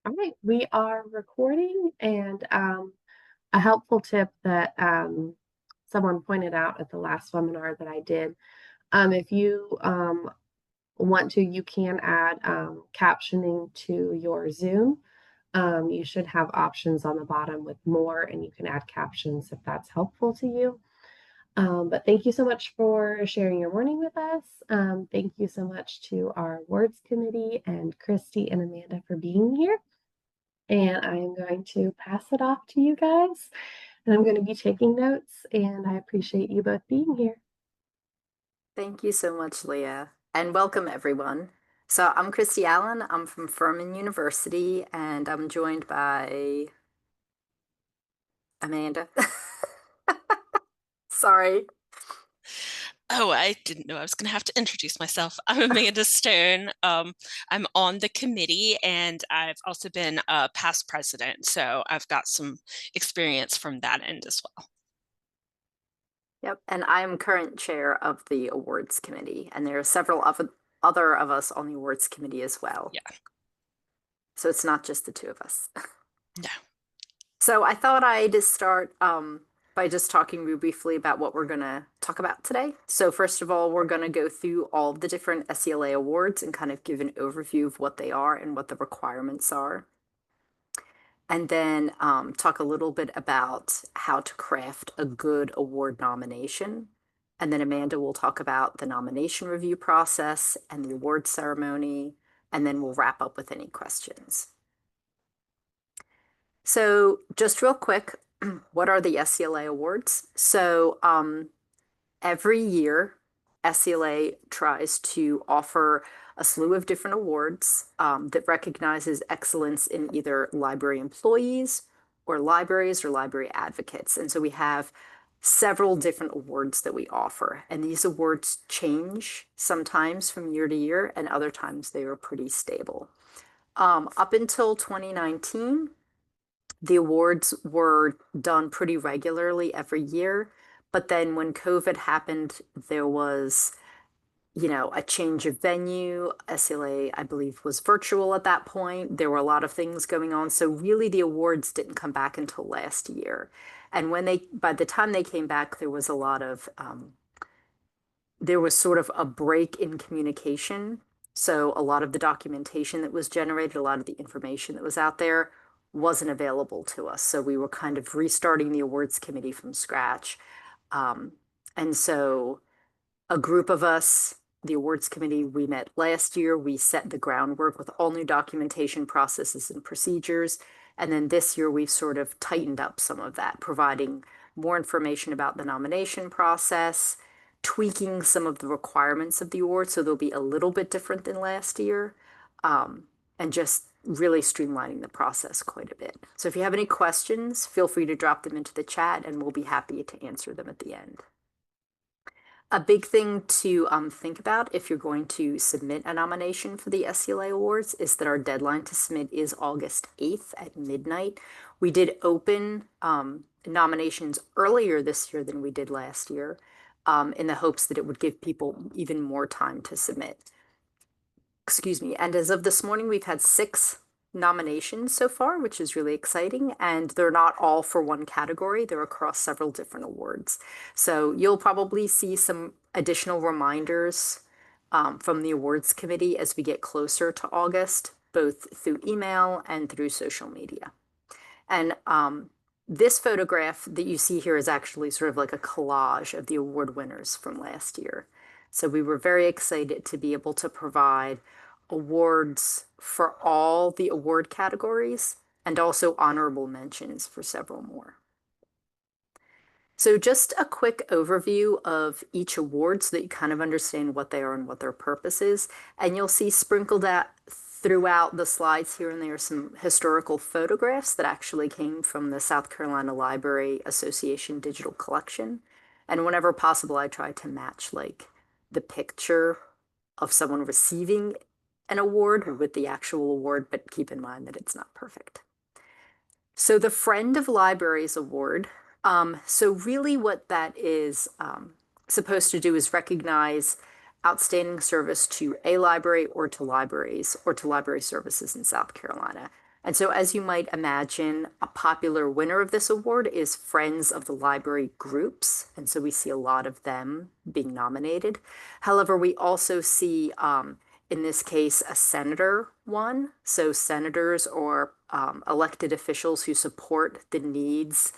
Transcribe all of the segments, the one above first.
All right, we are recording, and a helpful tip that someone pointed out at the last webinar that I did. If you want to, you can add captioning to your Zoom. You should have options on the bottom with more, and you can add captions if that's helpful to you. But thank you so much for sharing your morning with us. Thank you so much to our awards committee and Christy and Amanda for being here. And I am going to pass it off to you guys. And I'm going to be taking notes, and I appreciate you both being here. Thank you so much, Leah, and welcome everyone. So I'm Christy Allen. I'm from Furman University, and I'm joined by Amanda. Sorry. Oh, I didn't know I was going to have to introduce myself. I'm Amanda Stone. I'm on the committee, and I've also been a past president, so I've got some experience from that end as well. Yep, and I'm current chair of the awards committee, and there are several other of us on the awards committee as well. Yeah. So it's not just the two of us. No. So I thought I'd just start by just talking real briefly about what we're going to talk about today. So first of all, we're going to go through all of the different SCLA awards and kind of give an overview of what they are and what the requirements are. And then talk a little bit about how to craft a good award nomination. And then Amanda will talk about the nomination review process and the award ceremony. And then we'll wrap up with any questions. So just real quick, what are the SCLA awards? So every year, SCLA tries to offer a slew of different awards that recognizes excellence in either library employees or library advocates. And so we have several different awards that we offer. And these awards change sometimes from year to year, and other times they are pretty stable. Up until 2019, the awards were done pretty regularly every year. But then when COVID happened, there was, a change of venue. SCLA, I believe, was virtual at that point. There were a lot of things going on. So really the awards didn't come back until last year. And by the time they came back, there was there was sort of a break in communication. So a lot of the documentation that was generated, a lot of the information that was out there wasn't available to us. So we were kind of restarting the awards committee from scratch. And so a group of us, the awards committee, we met last year. We set the groundwork with all new documentation processes and procedures. And then this year we've sort of tightened up some of that, providing more information about the nomination process, tweaking some of the requirements of the award so they'll be a little bit different than last year, and just really streamlining the process quite a bit. So if you have any questions, feel free to drop them into the chat and we'll be happy to answer them at the end. A big thing to think about if you're going to submit a nomination for the SCLA Awards is that our deadline to submit is August 8th at midnight. We did open nominations earlier this year than we did last year, in the hopes that it would give people even more time to submit. Excuse me. And as of this morning, we've had 6 nominations so far, which is really exciting. And they're not all for one category. They're across several different awards. So you'll probably see some additional reminders from the awards committee as we get closer to August, both through email and through social media. And this photograph that you see here is actually sort of like a collage of the award winners from last year. So we were very excited to be able to provide awards for all the award categories and also honorable mentions for several more. So just a quick overview of each award so that you kind of understand what they are and what their purpose is. And you'll see sprinkled out throughout the slides here and there some historical photographs that actually came from the South Carolina Library Association digital collection. And whenever possible, I try to match like the picture of someone receiving an award with the actual award, but keep in mind that it's not perfect. So the Friend of Libraries Award. So really what that is supposed to do is recognize outstanding service to a library or to libraries or to library services in South Carolina. And so, as you might imagine, a popular winner of this award is Friends of the Library groups. And so we see a lot of them being nominated. However, we also see, in this case, a senator won. So senators or elected officials who support the needs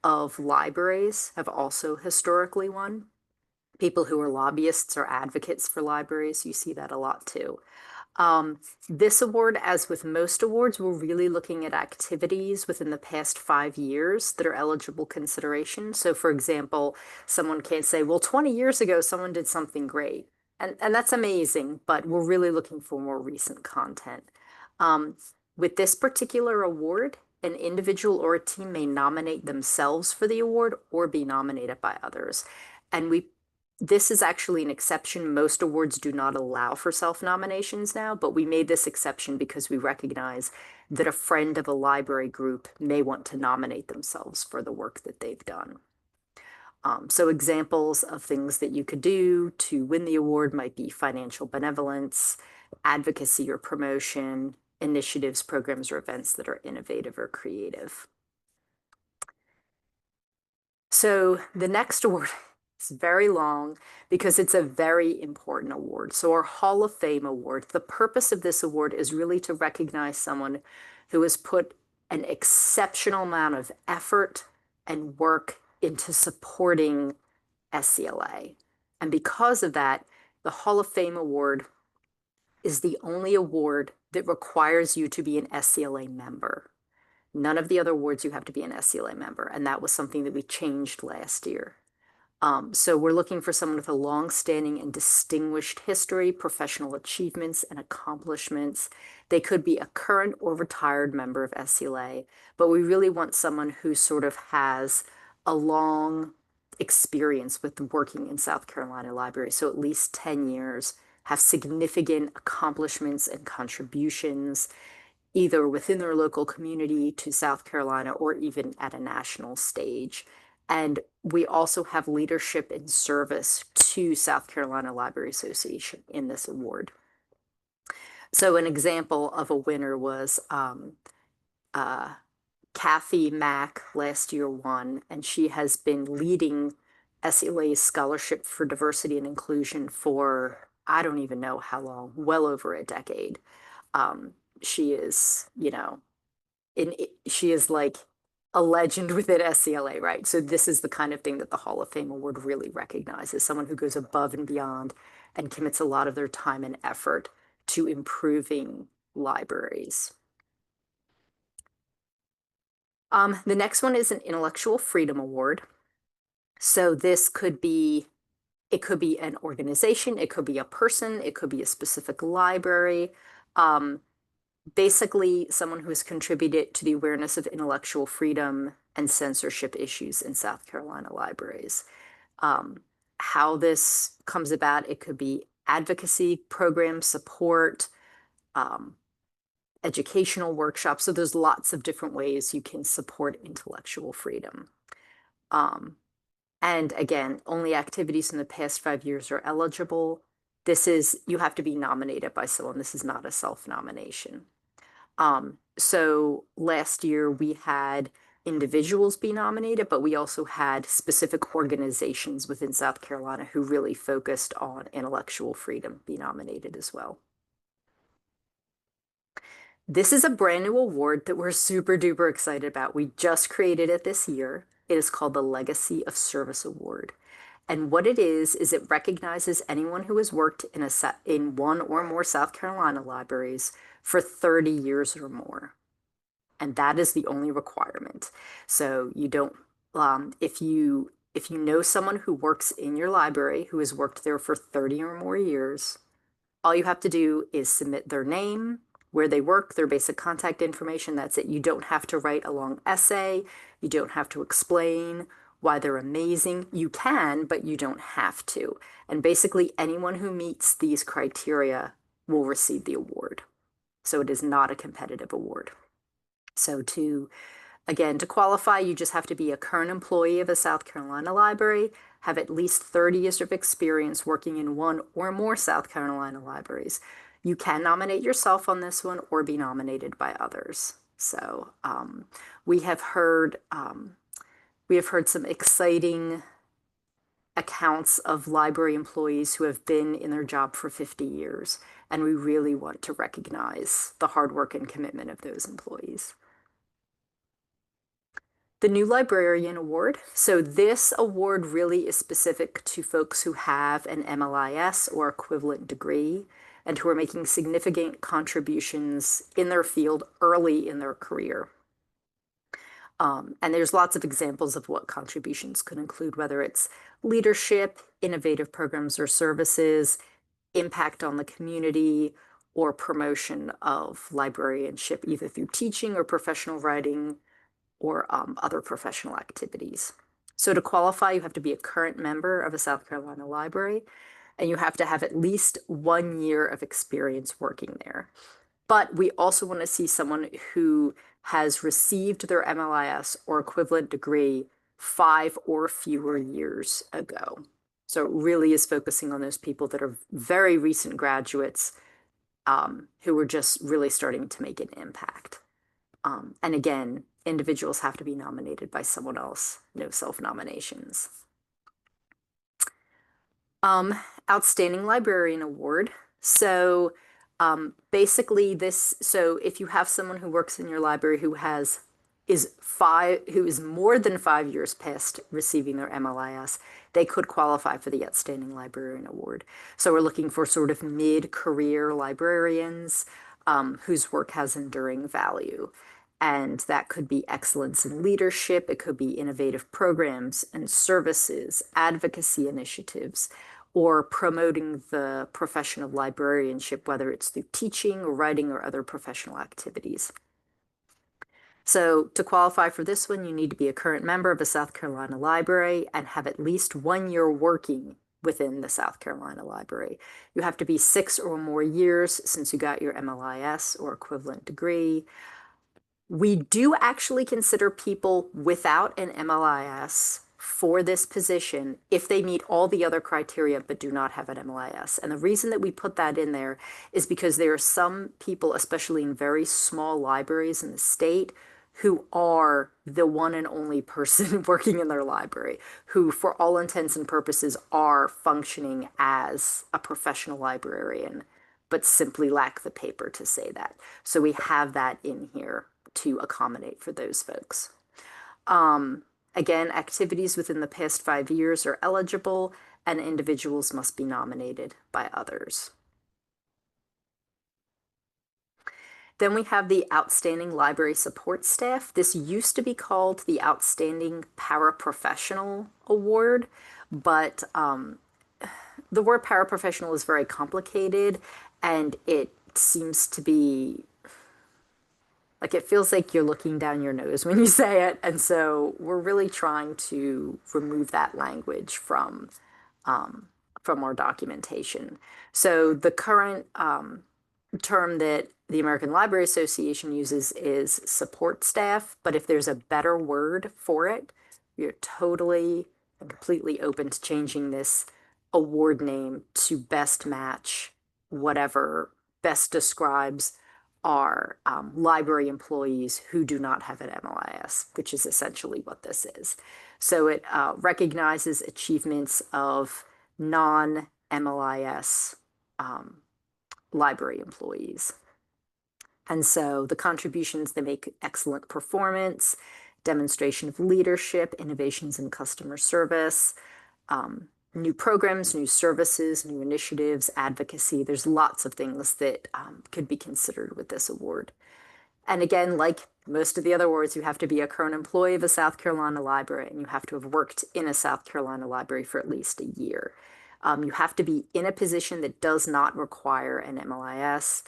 of libraries have also historically won. People who are lobbyists or advocates for libraries, you see that a lot too. This award, as with most awards, we're really looking at activities within the past 5 years that are eligible consideration. So for example, someone can't say, well, 20 years ago, someone did something great. And that's amazing, but we're really looking for more recent content. With this particular award, an individual or a team may nominate themselves for the award or be nominated by others. And this is actually an exception. Most awards do not allow for self-nominations now, but we made this exception because we recognize that a friend of a library group may want to nominate themselves for the work that they've done. So examples of things that you could do to win the award might be financial benevolence, advocacy or promotion, initiatives, programs, or events that are innovative or creative. So the next award is very long because it's a very important award. So our Hall of Fame award, the purpose of this award is really to recognize someone who has put an exceptional amount of effort and work into supporting SCLA. And because of that, the Hall of Fame award is the only award that requires you to be an SCLA member. None of the other awards you have to be an SCLA member, and that was something that we changed last year. So we're looking for someone with a long-standing and distinguished history, professional achievements, and accomplishments. They could be a current or retired member of SCLA, but we really want someone who sort of has a long experience with working in South Carolina Library, so at least 10 years, have significant accomplishments and contributions, either within their local community to South Carolina or even at a national stage. And we also have leadership and service to South Carolina Library Association in this award. So an example of a winner was Kathy Mack last year won, and she has been leading SCLA's Scholarship for Diversity and Inclusion for, I don't even know how long, well over a decade. She is, she is like a legend within SCLA, right? So this is the kind of thing that the Hall of Fame Award really recognizes, someone who goes above and beyond and commits a lot of their time and effort to improving libraries. The next one is an Intellectual Freedom Award. So this could be, it could be an organization, it could be a person, it could be a specific library. Basically, someone who has contributed to the awareness of intellectual freedom and censorship issues in South Carolina libraries. How this comes about, it could be advocacy program support, educational workshops. So there's lots of different ways you can support intellectual freedom. And again, only activities in the past 5 years are eligible. You have to be nominated by someone. This is not a self-nomination. So last year we had individuals be nominated, but we also had specific organizations within South Carolina who really focused on intellectual freedom be nominated as well. This is a brand new award that we're super duper excited about. We just created it this year. It is called the Legacy of Service Award. And what it is it recognizes anyone who has worked in one or more South Carolina libraries for 30 years or more. And that is the only requirement. So you don't, if you know someone who works in your library who has worked there for 30 or more years, all you have to do is submit their name, where they work, their basic contact information. That's it. You don't have to write a long essay. You don't have to explain why they're amazing. You can, but you don't have to. And basically anyone who meets these criteria will receive the award. So it is not a competitive award. So again, to qualify, you just have to be a current employee of a South Carolina library, have at least 30 years of experience working in one or more South Carolina libraries. You can nominate yourself on this one or be nominated by others. So we have heard some exciting accounts of library employees who have been in their job for 50 years, and we really want to recognize the hard work and commitment of those employees. The New Librarian Award. So this award really is specific to folks who have an MLIS or equivalent degree and who are making significant contributions in their field early in their career. And there's lots of examples of what contributions could include, whether it's leadership, innovative programs or services, impact on the community, or promotion of librarianship, either through teaching or professional writing or other professional activities. So to qualify, you have to be a current member of a South Carolina library, and you have to have at least 1 year of experience working there. But we also want to see someone who has received their MLIS or equivalent degree 5 or fewer years ago. So it really is focusing on those people that are very recent graduates who are just really starting to make an impact. And again, individuals have to be nominated by someone else, no self-nominations. Outstanding Librarian Award. So basically so if you have someone who works in your library who is more than 5 years past receiving their MLIS, they could qualify for the Outstanding Librarian Award. So we're looking for sort of mid-career librarians whose work has enduring value. And that could be excellence in leadership, it could be innovative programs and services, advocacy initiatives, or promoting the profession of librarianship, whether it's through teaching or writing or other professional activities. So to qualify for this one, you need to be a current member of a South Carolina library and have at least 1 year working within the South Carolina library. You have to be 6 or more years since you got your MLIS or equivalent degree. We do actually consider people without an MLIS for this position if they meet all the other criteria but do not have an MLIS. And the reason that we put that in there is because there are some people, especially in very small libraries in the state, who are the one and only person working in their library, who for all intents and purposes are functioning as a professional librarian, but simply lack the paper to say that. So we have that in here to accommodate for those folks. Again, activities within the past 5 years are eligible, and individuals must be nominated by others. Then we have the Outstanding Library Support Staff. This used to be called the Outstanding Paraprofessional Award, but the word paraprofessional is very complicated, and it seems to be like it feels like you're looking down your nose when you say it. And so we're really trying to remove that language from our documentation. So the current term that the American Library Association uses is support staff, but if there's a better word for it, you're totally and completely open to changing this award name to best match whatever best describes are library employees who do not have an MLIS, which is essentially what this is. So it recognizes achievements of non-MLIS library employees. And so the contributions, they make excellent performance, demonstration of leadership, innovations in customer service, new programs, new services, new initiatives, advocacy. There's lots of things that could be considered with this award. And again, like most of the other awards, you have to be a current employee of a South Carolina library, and you have to have worked in a South Carolina library for at least a year. You have to be in a position that does not require an MLIS.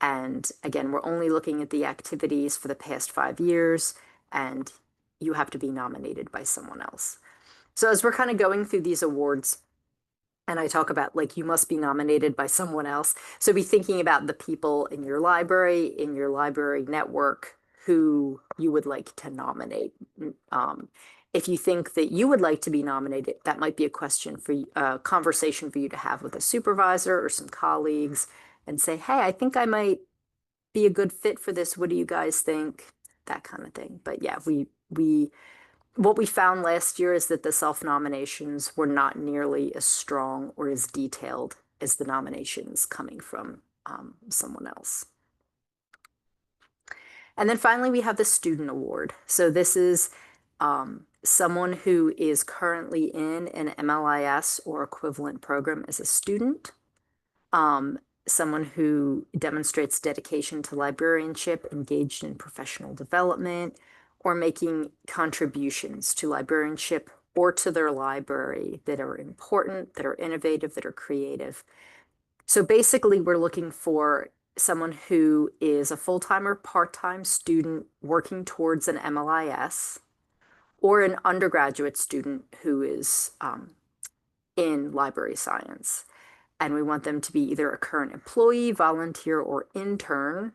And again, we're only looking at the activities for the past 5 years, and you have to be nominated by someone else. So as we're kind of going through these awards, and I talk about like you must be nominated by someone else. So be thinking about the people in your library network, who you would like to nominate. If you think that you would like to be nominated, that might be a question for a conversation for you to have with a supervisor or some colleagues, and say, hey, I think I might be a good fit for this. What do you guys think? That kind of thing. But yeah, what we found last year is that the self-nominations were not nearly as strong or as detailed as the nominations coming from someone else. And then finally, we have the student award. So this is someone who is currently in an MLIS or equivalent program as a student, someone who demonstrates dedication to librarianship, engaged in professional development, or making contributions to librarianship or to their library that are important, that are innovative, that are creative. So basically, we're looking for someone who is a full-time or part-time student working towards an MLIS, or an undergraduate student who is in library science. And we want them to be either a current employee, volunteer, or intern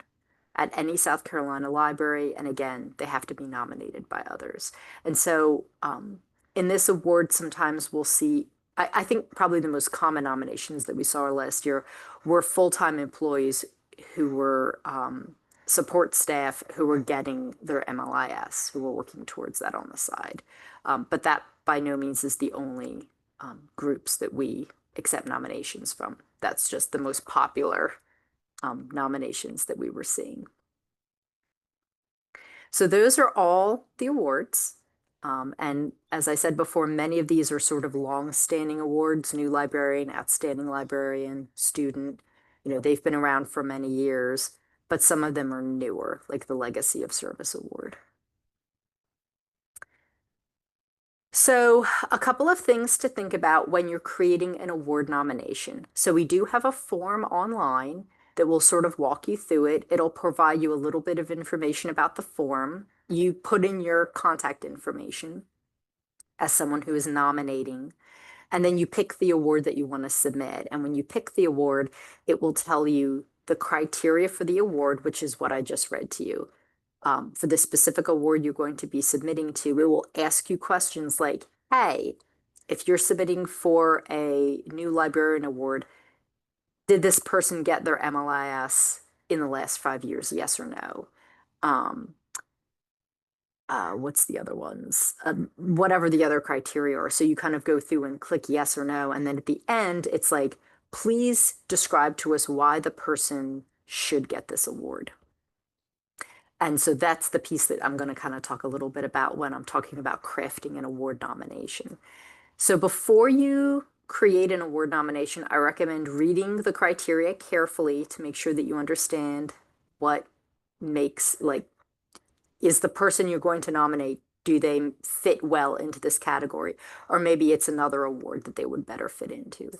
at any South Carolina library. And again, they have to be nominated by others. And so in this award, sometimes we'll see, I think probably the most common nominations that we saw last year were full-time employees who were support staff who were getting their MLIS, who were working towards that on the side. But that by no means is the only groups that we accept nominations from. That's just the most popular nominations that we were seeing. So those are all the awards. And as I said before, many of these are sort of long-standing awards: new librarian, outstanding librarian, student. You know, they've been around for many years, but some of them are newer, like the Legacy of Service Award. So a couple of things to think about when you're creating an award nomination. So we do have a form online that will sort of walk you through it. It'll provide you a little bit of information about the form. You put in your contact information as someone who is nominating, and then you pick the award that you want to submit. And when you pick the award, it will tell you the criteria for the award, which is what I just read to you. For the specific award you're going to be submitting to, it will ask you questions like, hey, if you're submitting for a new librarian award, did this person get their MLIS in the last 5 years, yes or no? What's the other ones? Whatever the other criteria are. So you kind of go through and click yes or no. And then at the end, it's like, please describe to us why the person should get this award. And so that's the piece that I'm going to kind of talk a little bit about when I'm talking about crafting an award nomination. So before you create an award nomination, I recommend reading the criteria carefully to make sure that you understand what makes, like, is the person you're going to nominate, do they fit well into this category? Or maybe it's another award that they would better fit into.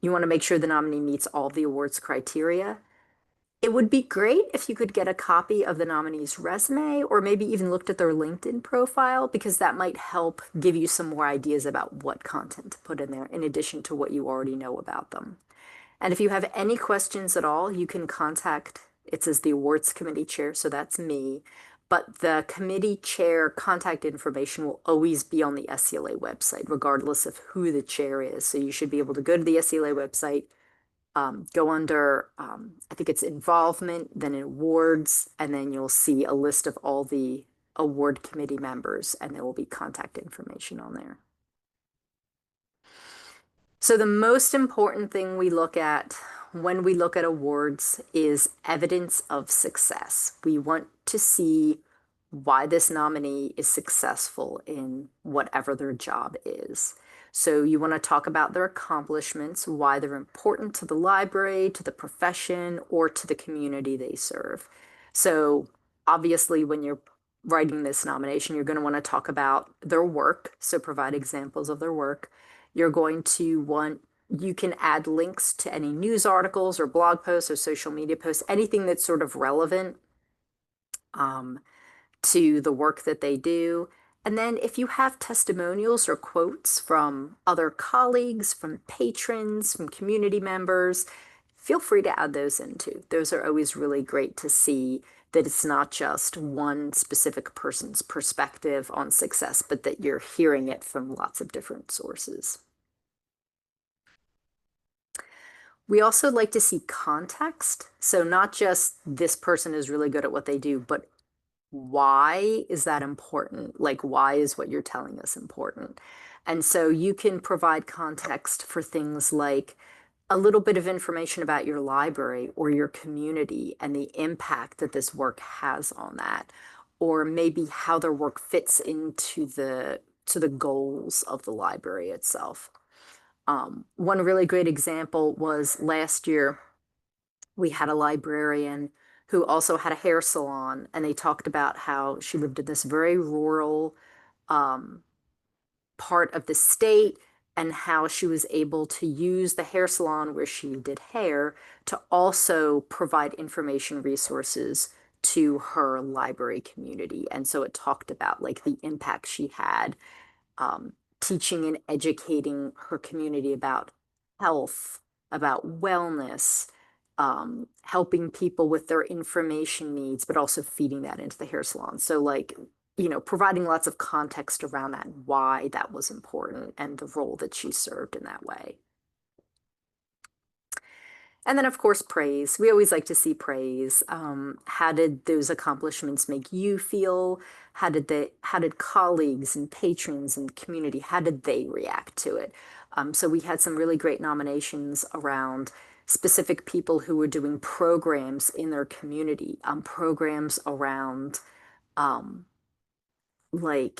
You want to make sure the nominee meets all the awards criteria. It would be great if you could get a copy of the nominee's resume, or maybe even looked at their LinkedIn profile, because that might help give you some more ideas about what content to put in there, in addition to what you already know about them. And if you have any questions at all, you can contact, it says the awards committee chair, so that's me, but the committee chair contact information will always be on the SCLA website, regardless of who the chair is. So you should be able to go to the SCLA website, go under, I think it's involvement, then awards, and then you'll see a list of all the award committee members, and there will be contact information on there. So the most important thing we look at when we look at awards is evidence of success. We want to see why this nominee is successful in whatever their job is. So you want to talk about their accomplishments, why they're important to the library, to the profession, or to the community they serve. So obviously, when you're writing this nomination, you're going to want to talk about their work, so provide examples of their work. You're going to want, you can add links to any news articles or blog posts or social media posts, anything that's sort of relevant to the work that they do. And then if you have testimonials or quotes from other colleagues, from patrons, from community members, feel free to add those in too. Those are always really great to see that it's not just one specific person's perspective on success, but that you're hearing it from lots of different sources. We also like to see context. So not just this person is really good at what they do, but why is that important? Like, why is what you're telling us important? And so you can provide context for things like a little bit of information about your library or your community and the impact that this work has on that, or maybe how their work fits into the goals of the library itself. One really great example was last year, we had a librarian who also had a hair salon, and they talked about how she lived in this very rural part of the state and how she was able to use the hair salon where she did hair to also provide information resources to her library community. And so it talked about like the impact she had teaching and educating her community about health, about wellness, helping people with their information needs, but also feeding that into the hair salon. So like, you know, providing lots of context around that, why that was important and the role that she served in that way. And then, of course, praise. We always like to see praise. How did those accomplishments make you feel? How did colleagues and patrons and community, how did they react to it? So we had some really great nominations around specific people who were doing programs in their community, programs around like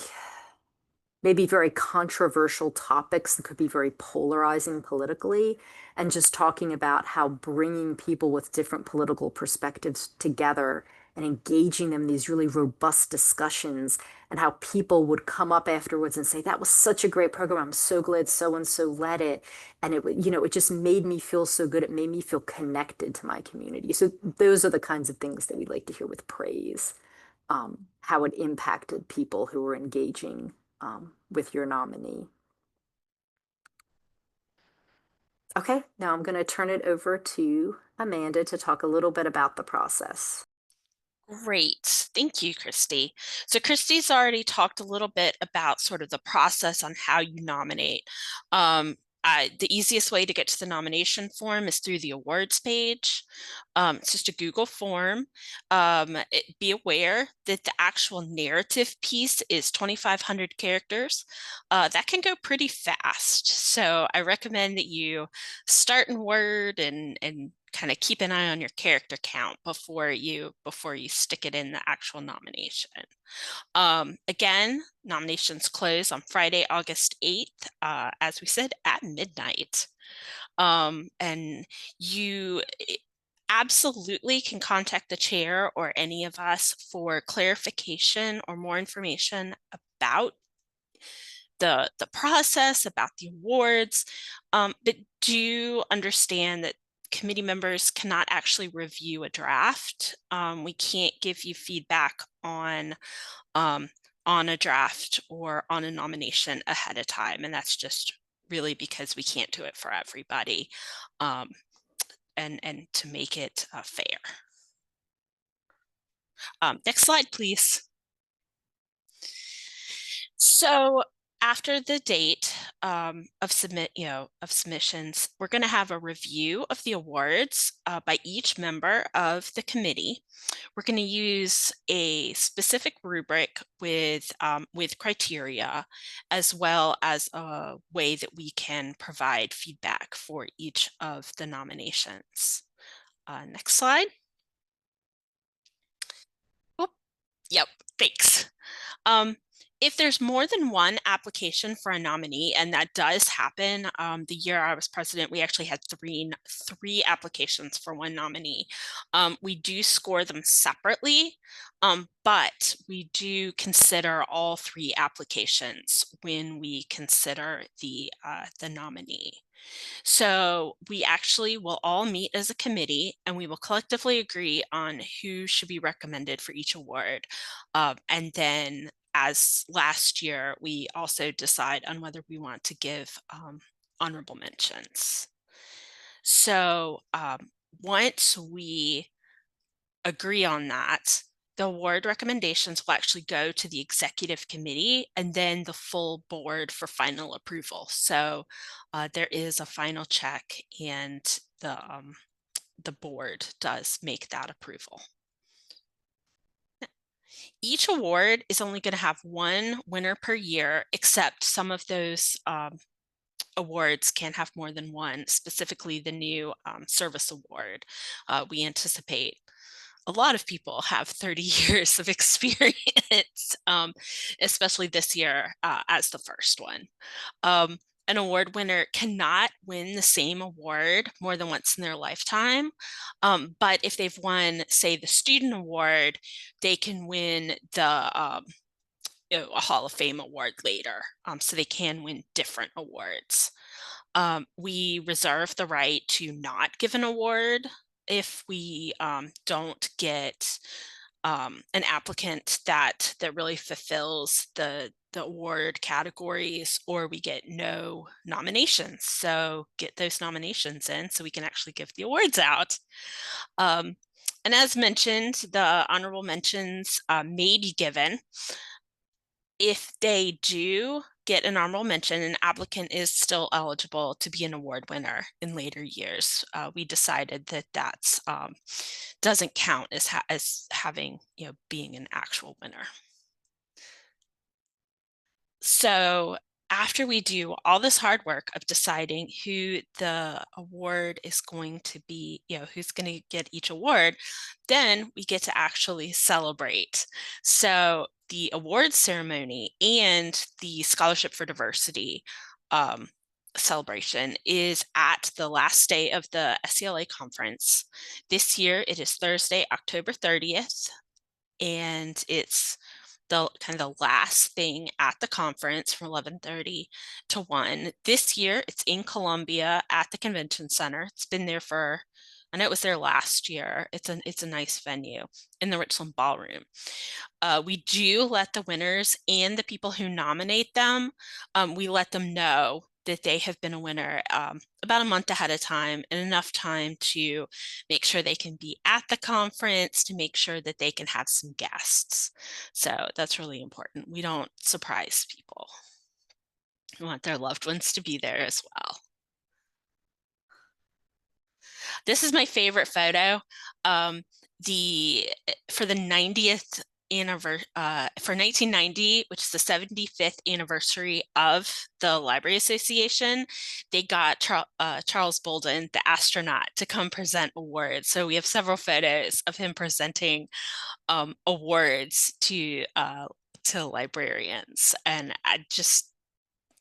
maybe very controversial topics that could be very polarizing politically, and just talking about how bringing people with different political perspectives together and engaging them in these really robust discussions, and how people would come up afterwards and say, that was such a great program. I'm so glad so and so led it. And it, you know, it just made me feel so good. It made me feel connected to my community. So those are the kinds of things that we like to hear with praise, how it impacted people who were engaging with your nominee. Okay, now I'm going to turn it over to Amanda to talk a little bit about the process. Great. Thank you, Christy. So Christy's already talked a little bit about sort of the process on how you nominate. The easiest way to get to the nomination form is through the awards page. It's just a Google form. Be aware that the actual narrative piece is 2,500 characters. That can go pretty fast. So I recommend that you start in Word and kind of keep an eye on your character count before you stick it in the actual nomination. Again, nominations close on Friday, August 8th, as we said, at midnight. And you absolutely can contact the chair or any of us for clarification or more information about the process, about the awards, but do understand that committee members cannot actually review a draft. We can't give you feedback on a draft or on a nomination ahead of time, and that's just really because we can't do it for everybody, and to make it fair. Next slide, please. So after the date of submissions, we're going to have a review of the awards by each member of the committee. We're going to use a specific rubric with criteria, as well as a way that we can provide feedback for each of the nominations. Next slide. Oh, yep, thanks. If there's more than one application for a nominee, and that does happen, the year I was president, we actually had three applications for one nominee. We do score them separately, but we do consider all three applications when we consider the nominee. So we actually will all meet as a committee, and we will collectively agree on who should be recommended for each award. And then, as last year, we also decide on whether we want to give honorable mentions. So once we agree on that, the award recommendations will actually go to the executive committee and then the full board for final approval. So there is a final check, and the board does make that approval. Each award is only going to have one winner per year, except some of those awards can have more than one, specifically the new service award. We anticipate a lot of people have 30 years of experience, especially this year as the first one. An award winner cannot win the same award more than once in their lifetime. But if they've won, say, the student award, they can win the a Hall of Fame award later. So they can win different awards. We reserve the right to not give an award if we don't get an applicant that really fulfills the award categories, or we get no nominations. So get those nominations in so we can actually give the awards out. And as mentioned, the honorable mentions may be given. If they do get an honorable mention, an applicant is still eligible to be an award winner in later years. We decided that that doesn't count as having, being an actual winner. So after we do all this hard work of deciding who the award is going to be, who's going to get each award, then we get to actually celebrate. So the award ceremony and the Scholarship for Diversity celebration is at the last day of the SCLA conference. This year it is Thursday, October 30th, and it's the kind of the last thing at the conference from 11:30 to 1. This year it's in Columbia at the convention center. It's been there for, I know it was there last year. It's a nice venue in the Richland Ballroom. We do let the winners and the people who nominate them, we let them know that they have been a winner about a month ahead of time, and enough time to make sure they can be at the conference, to make sure that they can have some guests. So that's really important. We don't surprise people. We want their loved ones to be there as well. This is my favorite photo. For the 90th anniversary, for 1990, which is the 75th anniversary of the Library Association, they got Charles Bolden, the astronaut, to come present awards. So we have several photos of him presenting awards to librarians, and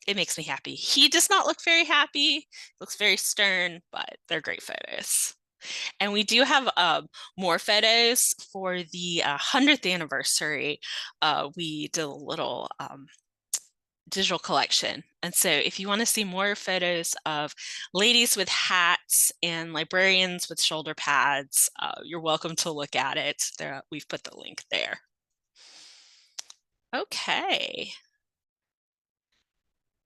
it makes me happy. He does not look very happy, looks very stern, but they're great photos. And we do have more photos for the 100th anniversary. We did a little digital collection. And so if you want to see more photos of ladies with hats and librarians with shoulder pads, you're welcome to look at it. We've put the link there. Okay.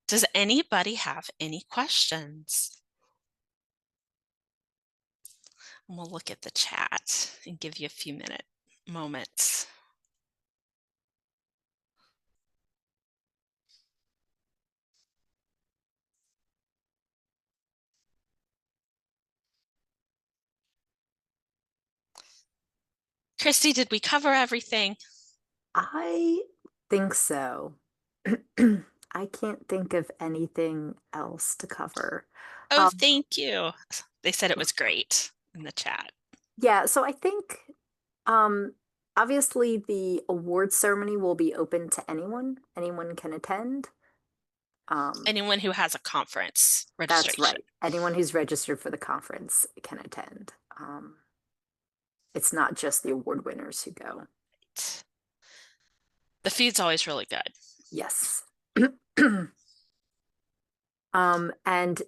Does anybody have any questions? And we'll look at the chat and give you a few moments. Christy, did we cover everything? I think so. I can't think of anything else to cover. Oh, thank you. They said it was great in the chat. Yeah, so I think obviously the award ceremony will be open to anyone. Anyone can attend. Anyone who has a conference registration. That's right. Anyone who's registered for the conference can attend. It's not just the award winners who go. Right. The food's always really good. Yes. And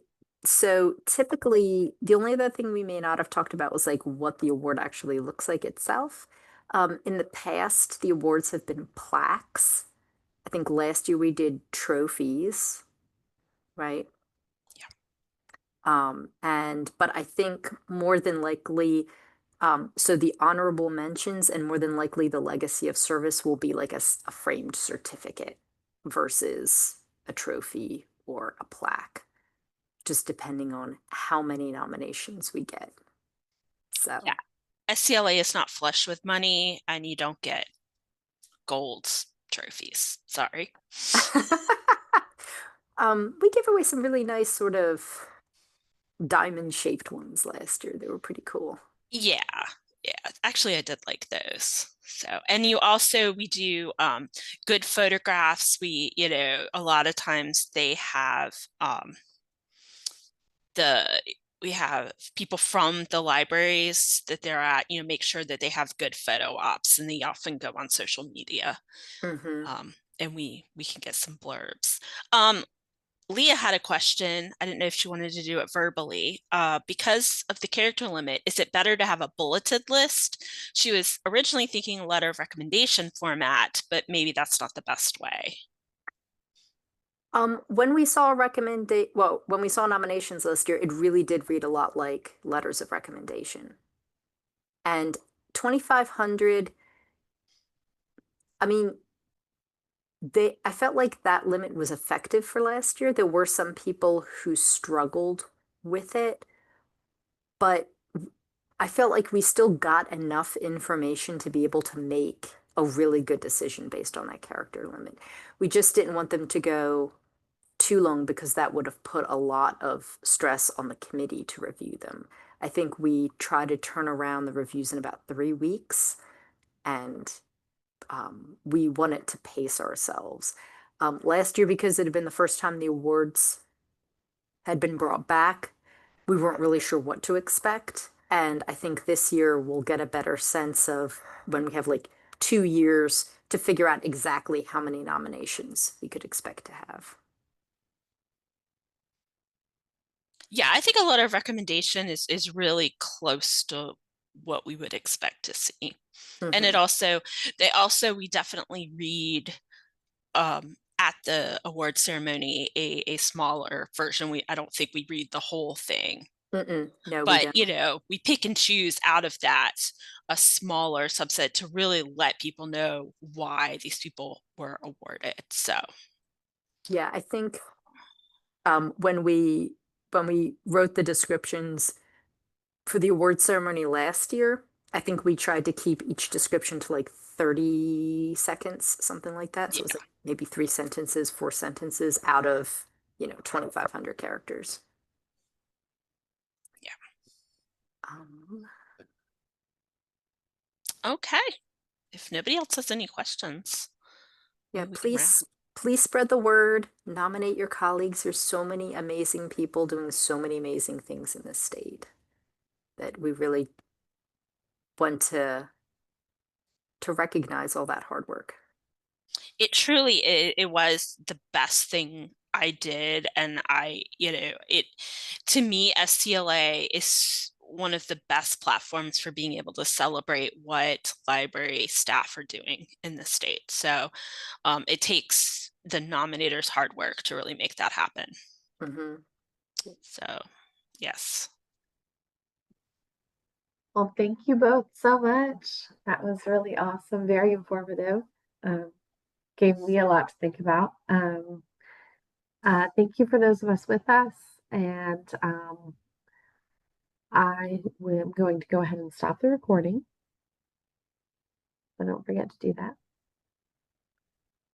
so typically the only other thing we may not have talked about was like what the award actually looks like itself. In the past, the awards have been plaques. I think last year we did trophies, right? Yeah. But I think more than likely, so the honorable mentions and more than likely the legacy of service will be like a framed certificate versus a trophy or a plaque just depending on how many nominations we get. So Yeah. SCLA is not flush with money, and you don't get gold trophies. Sorry. we gave away some really nice sort of diamond shaped ones last year. They were pretty cool. Yeah. Yeah. Actually, I did like those. So, and we do good photographs. A lot of times they have the we have people from the libraries that they're at, make sure that they have good photo ops, and they often go on social media. And we can get some blurbs. Leah had a question. I didn't know if she wanted to do it verbally. Because of the character limit, is it better to have a bulleted list? She was originally thinking a letter of recommendation format, but maybe that's not the best way. When we saw when we saw nominations last year, it really did read a lot like letters of recommendation. And 2,500, I mean, I felt like that limit was effective for last year. There were some people who struggled with it, but I felt like we still got enough information to be able to make a really good decision based on that character limit. We just didn't want them to go too long because that would have put a lot of stress on the committee to review them. I think we try to turn around the reviews in about 3 weeks, and we wanted to pace ourselves. Last year, because it had been the first time the awards had been brought back, we weren't really sure what to expect. And I think this year we'll get a better sense of when we have like 2 years to figure out exactly how many nominations we could expect to have. Yeah, I think a letter of recommendation is really close to what we would expect to see. And we definitely read at the award ceremony a smaller version. I don't think we read the whole thing. No, we But don't. we pick and choose out of that a smaller subset to really let people know why these people were awarded. So Yeah, I think when we wrote the descriptions for the award ceremony last year, I think we tried to keep each description to like 30 seconds, something like that. So it was like maybe 3 sentences, 4 sentences out of 2,500 characters. yeah. Um, Okay. If nobody else has any questions, yeah, we can wrap. please spread the word, nominate your colleagues. There's so many amazing people doing so many amazing things in this state that we really want to recognize all that hard work. It was the best thing I did. And to me, SCLA is one of the best platforms for being able to celebrate what library staff are doing in the state. So it takes the nominator's hard work to really make that happen. So yes. Well, thank you both so much. That was really awesome, very informative. Gave me a lot to think about. Thank you for those of us with us, and I am going to go ahead and stop the recording. So don't forget to do that.